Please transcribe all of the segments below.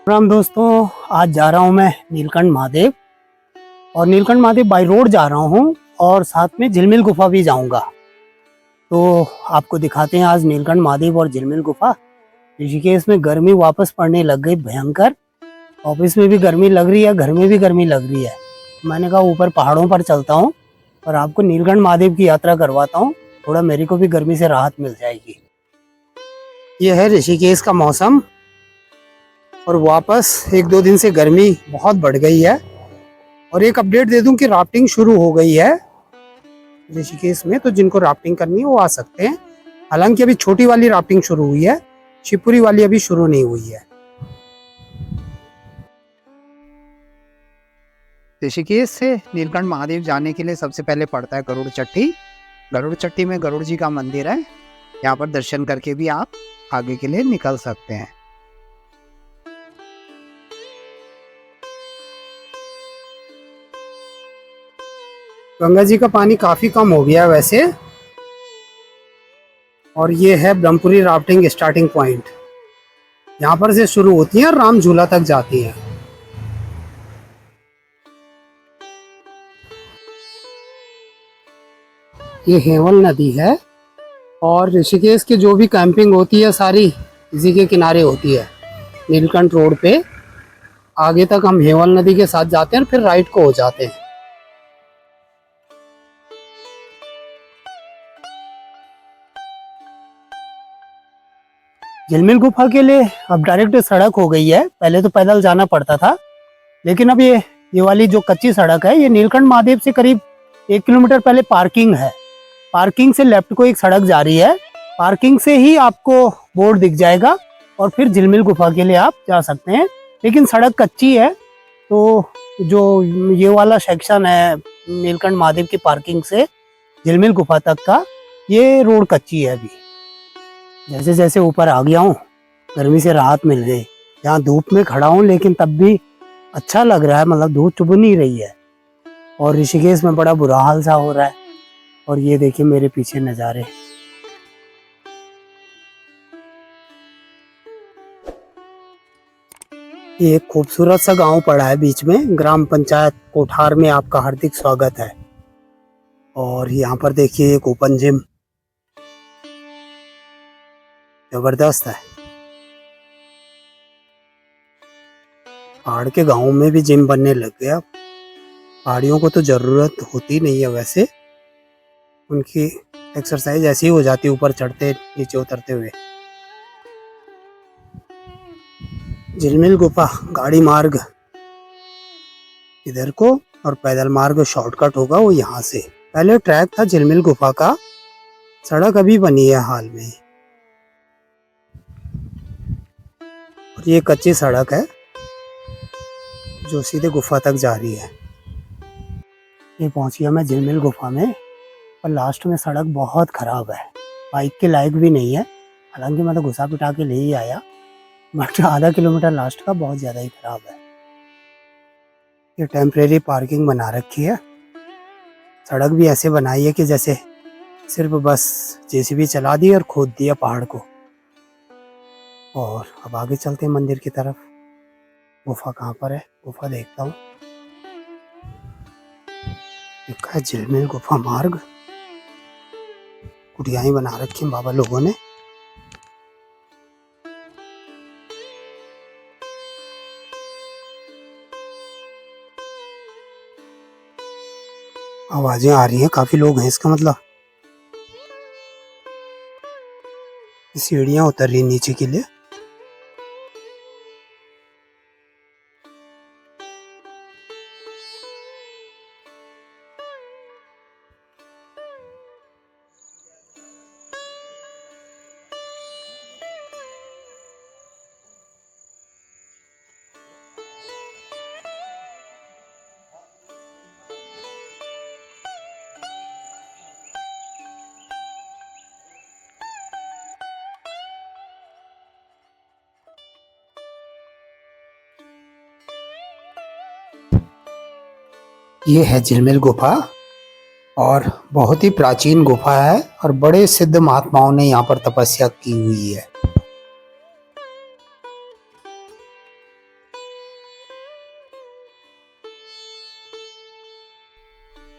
राम दोस्तों, आज जा रहा हूँ मैं नीलकंठ महादेव। और नीलकंठ महादेव बाई रोड जा रहा हूँ और साथ में झिलमिल गुफा भी जाऊंगा। तो आपको दिखाते हैं आज नीलकंठ महादेव और झिलमिल गुफा। ऋषिकेश में गर्मी वापस पड़ने लग गई भयंकर। ऑफिस में भी गर्मी लग रही है, घर में भी गर्मी लग रही है। मैंने कहा ऊपर पहाड़ों पर चलता हूँ और आपको नीलकंठ महादेव की यात्रा करवाता हूँ, थोड़ा मेरे को भी गर्मी से राहत मिल जाएगी। यह है ऋषिकेश का मौसम और वापस 1-2 दिन से गर्मी बहुत बढ़ गई है। और एक अपडेट दे दूं कि राफ्टिंग शुरू हो गई है ऋषिकेश में, तो जिनको राफ्टिंग करनी है वो आ सकते हैं। हालांकि अभी छोटी वाली राफ्टिंग शुरू हुई है, शिवपुरी वाली अभी शुरू नहीं हुई है। ऋषिकेश से नीलकंठ महादेव जाने के लिए सबसे पहले पड़ता है गरुड़ चट्टी। गरुड़ चट्टी में गरुड़ जी का मंदिर है, यहाँ पर दर्शन करके भी आप आगे के लिए निकल सकते हैं। गंगा जी का पानी काफी कम हो गया है वैसे। और ये है ब्रह्मपुरी राफ्टिंग स्टार्टिंग पॉइंट, यहाँ पर से शुरू होती है और राम झूला तक जाती है। ये हेवल नदी है और ऋषिकेश की जो भी कैंपिंग होती है सारी इसी के किनारे होती है। नीलकंठ रोड पे आगे तक हम हेवल नदी के साथ जाते हैं और फिर राइट को हो जाते हैं। झिलमिल गुफा के लिए अब डायरेक्ट सड़क हो गई है, पहले तो पैदल जाना पड़ता था, लेकिन अब ये वाली जो कच्ची सड़क है, ये नीलकंठ महादेव से करीब 1 किलोमीटर पहले पार्किंग है। पार्किंग से लेफ्ट को एक सड़क जा रही है, पार्किंग से ही आपको बोर्ड दिख जाएगा और फिर झिलमिल गुफा के लिए आप जा सकते हैं। लेकिन सड़क कच्ची है, तो जो ये वाला सेक्शन है नीलकंठ महादेव की पार्किंग से झिलमिल गुफा तक का, ये रोड कच्ची है अभी। जैसे जैसे ऊपर आ गया हूँ गर्मी से राहत मिल गई। यहाँ धूप में खड़ा हूँ लेकिन तब भी अच्छा लग रहा है, मतलब धूप चुभ नहीं रही है। और ऋषिकेश में बड़ा बुरा हाल सा हो रहा है। और ये देखिए मेरे पीछे नज़ारे। ये एक खूबसूरत सा गांव पड़ा है बीच में, ग्राम पंचायत कोठार में आपका हार्दिक स्वागत है। और यहाँ पर देखिए एक ओपन जिम, जबरदस्त है। पहाड़ के गांव में भी जिम बनने लग गया। पहाड़ियों को तो जरूरत होती नहीं है वैसे, उनकी एक्सरसाइज ऐसी हो जाती है ऊपर चढ़ते नीचे उतरते हुए। झिलमिल गुफा गाड़ी मार्ग इधर को और पैदल मार्ग शॉर्टकट होगा वो यहाँ से। पहले ट्रैक था झिलमिल गुफा का, सड़क अभी बनी है हाल में। और ये कच्ची सड़क है जो सीधे गुफा तक जा रही है। ये पहुंच गया मैं झिलमिल गुफा में, पर लास्ट में सड़क बहुत खराब है, बाइक के लायक भी नहीं है। हालांकि मैं तो घुसा पिटा के ले ही आया, बट आधा किलोमीटर लास्ट का बहुत ज़्यादा ही खराब है। ये टेम्परेरी पार्किंग बना रखी है। सड़क भी ऐसे बनाई है कि जैसे सिर्फ बस जेसीबी चला दी और खोद दिया पहाड़ को। और अब आगे चलते हैं मंदिर की तरफ। गुफा कहाँ पर है, गुफा देखता हूँ। लिखा है झिलमिल गुफा मार्ग, कुटियाएं बना रखी हैं बाबा लोगों ने। आवाजें आ रही हैं, काफी लोग हैं, इसका मतलब सीढ़ियां उतर रही नीचे के लिए। ये है झिलमिल गुफा और बहुत ही प्राचीन गुफा है और बड़े सिद्ध महात्माओं ने यहाँ पर तपस्या की हुई है।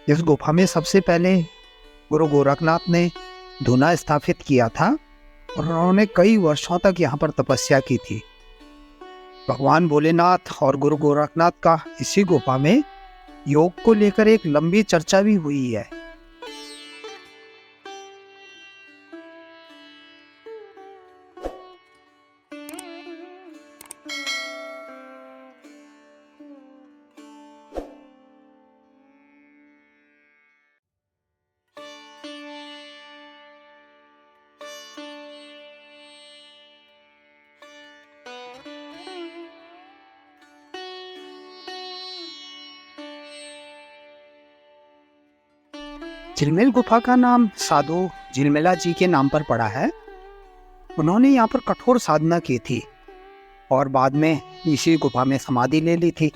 इस गुफा में सबसे पहले गुरु गोरखनाथ ने धूना स्थापित किया था और उन्होंने कई वर्षों तक यहाँ पर तपस्या की थी। भगवान भोलेनाथ और गुरु गोरखनाथ का इसी गुफा में योग को लेकर एक लंबी चर्चा भी हुई है। झिलमिल गुफा का नाम साधु झिलमिला जी के नाम पर पड़ा है। उन्होंने यहाँ पर कठोर साधना की थी और बाद में इसी गुफा में समाधि ले ली थी।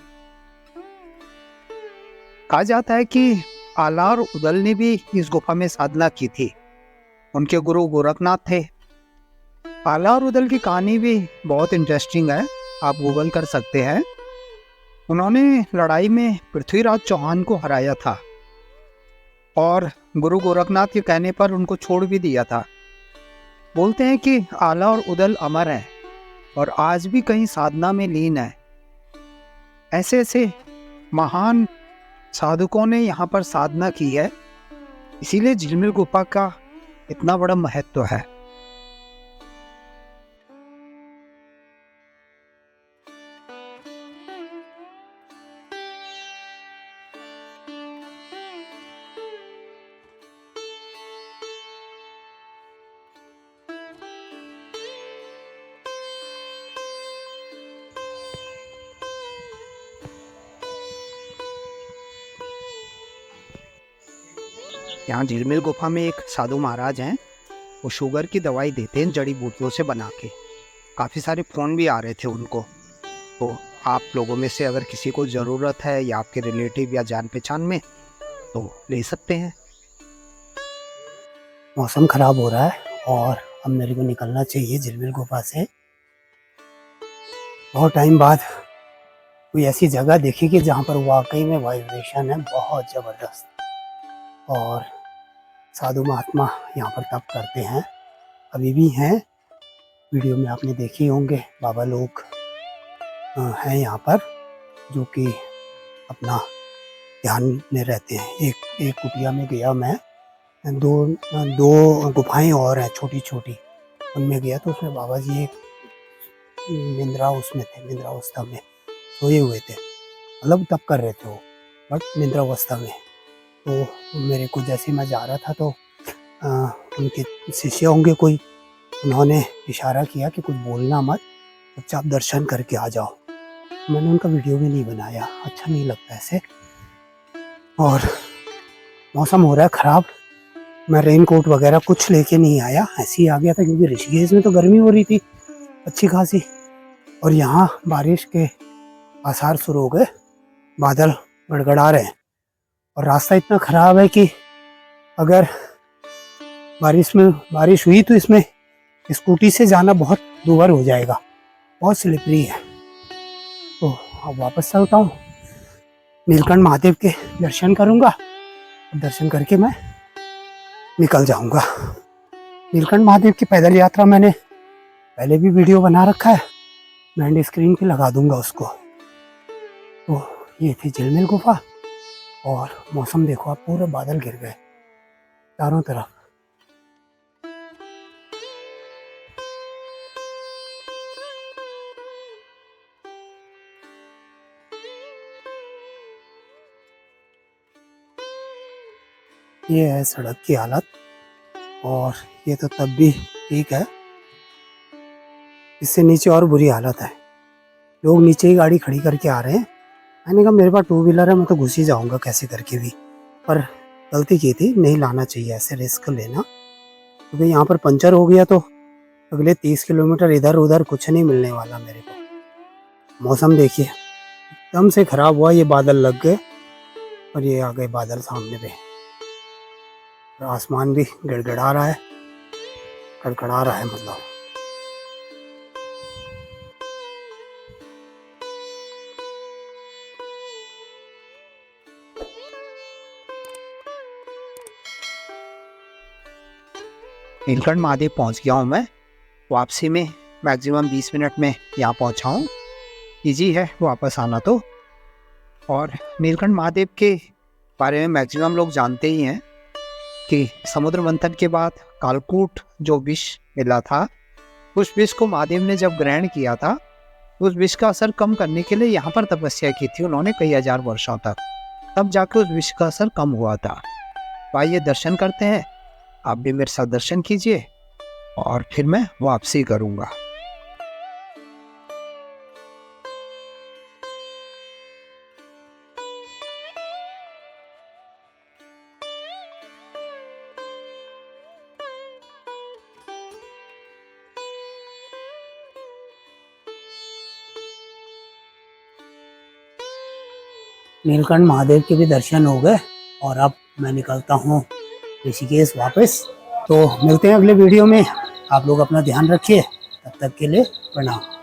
कहा जाता है कि आला और उदल ने भी इस गुफा में साधना की थी। उनके गुरु गोरखनाथ थे। आला और उदल की कहानी भी बहुत इंटरेस्टिंग है, आप गूगल कर सकते हैं। उन्होंने लड़ाई में पृथ्वीराज चौहान को हराया था और गुरु गोरखनाथ के कहने पर उनको छोड़ भी दिया था। बोलते हैं कि आला और उदल अमर है और आज भी कहीं साधना में लीन है। ऐसे ऐसे महान साधकों ने यहाँ पर साधना की है, इसीलिए झिलमिल गुफा का इतना बड़ा महत्व है। यहाँ झिलमिल गुफा में एक साधु महाराज हैं, वो शुगर की दवाई देते हैं जड़ी बूटियों से बना के। काफ़ी सारे फ़ोन भी आ रहे थे उनको, तो आप लोगों में से अगर किसी को ज़रूरत है या आपके रिलेटिव या जान पहचान में, तो ले सकते हैं। मौसम ख़राब हो रहा है और अब मेरे को निकलना चाहिए झिलमिल गुफा से। बहुत टाइम बाद कोई ऐसी जगह देखी कि जहाँ पर वाकई में वाइब्रेशन है बहुत ज़बरदस्त, और साधु महात्मा यहाँ पर तप करते हैं, अभी भी हैं। वीडियो में आपने देखे होंगे, बाबा लोग हैं यहाँ पर जो कि अपना ध्यान में रहते हैं। एक कुटिया में गया मैं, दो गुफाएं और हैं छोटी छोटी, उनमें गया तो उसमें बाबा जी एक निंद्रा उसमें थे, निंद्रावस्था में सोए हुए थे, मतलब तप कर रहे थे वो, बट निंद्रावस्था में। तो मेरे को जैसे मैं जा रहा था तो उनके शिष्य होंगे कोई, उन्होंने इशारा किया कि कुछ बोलना मत, चुपचाप दर्शन करके आ जाओ। मैंने उनका वीडियो भी नहीं बनाया, अच्छा नहीं लगता ऐसे। और मौसम हो रहा है ख़राब, मैं रेन कोट वगैरह कुछ लेके नहीं आया, ऐसे ही आ गया था क्योंकि ऋषिकेश में तो गर्मी हो रही थी अच्छी खासी, और यहाँ बारिश के आसार शुरू हो गए, बादल गड़गड़ा रहे हैं और रास्ता इतना ख़राब है कि अगर बारिश हुई तो इसमें स्कूटी से जाना बहुत दूभर हो जाएगा, बहुत स्लिपरी है। तो अब वापस चलता हूँ, नीलकंठ महादेव के दर्शन करूँगा, दर्शन करके मैं निकल जाऊँगा। नीलकंठ महादेव की पैदल यात्रा मैंने पहले भी वीडियो बना रखा है, मैं एंड स्क्रीन पे लगा दूंगा उसको। तो ये थी झिलमिल गुफा, और मौसम देखो आप, पूरे बादल गिर गए चारों तरफ। ये है सड़क की हालत, और ये तो तब भी ठीक है, इससे नीचे और बुरी हालत है। लोग नीचे ही गाड़ी खड़ी करके आ रहे हैं। मैंने कहा मेरे पास टू व्हीलर है, मैं तो घुस ही जाऊंगा कैसे करके भी, पर गलती की थी, नहीं लाना चाहिए ऐसे रिस्क लेना, क्योंकि यहाँ पर पंचर हो गया तो अगले 30 किलोमीटर इधर उधर कुछ नहीं मिलने वाला मेरे को। मौसम देखिए एकदम से ख़राब हुआ, ये बादल लग गए और ये आ गए बादल सामने पे, और आसमान भी गड़गड़ा रहा है, कड़कड़ा रहा है मतलब। नीलकंठ महादेव पहुंच गया हूँ मैं। वापसी में मैक्सिमम 20 मिनट में यहाँ पहुँचा हूँ। ईजी है वापस आना तो। और नीलकंठ महादेव के बारे में मैक्सिमम लोग जानते ही हैं कि समुद्र मंथन के बाद कालकूट जो विष मिला था, उस विष को महादेव ने जब ग्रहण किया था, उस विष का असर कम करने के लिए यहाँ पर तपस्या की थी उन्होंने कई हजार वर्षों तक। तब जाके उस विष का असर कम हुआ था। तो आइए दर्शन करते हैं, आप भी मेरे साथ दर्शन कीजिए और फिर मैं वापसी करूँगा। नीलकंठ महादेव के भी दर्शन हो गए और अब मैं निकलता हूँ ऋषिकेश वापस। तो मिलते हैं अगले वीडियो में। आप लोग अपना ध्यान रखिए। तब तक के लिए प्रणाम।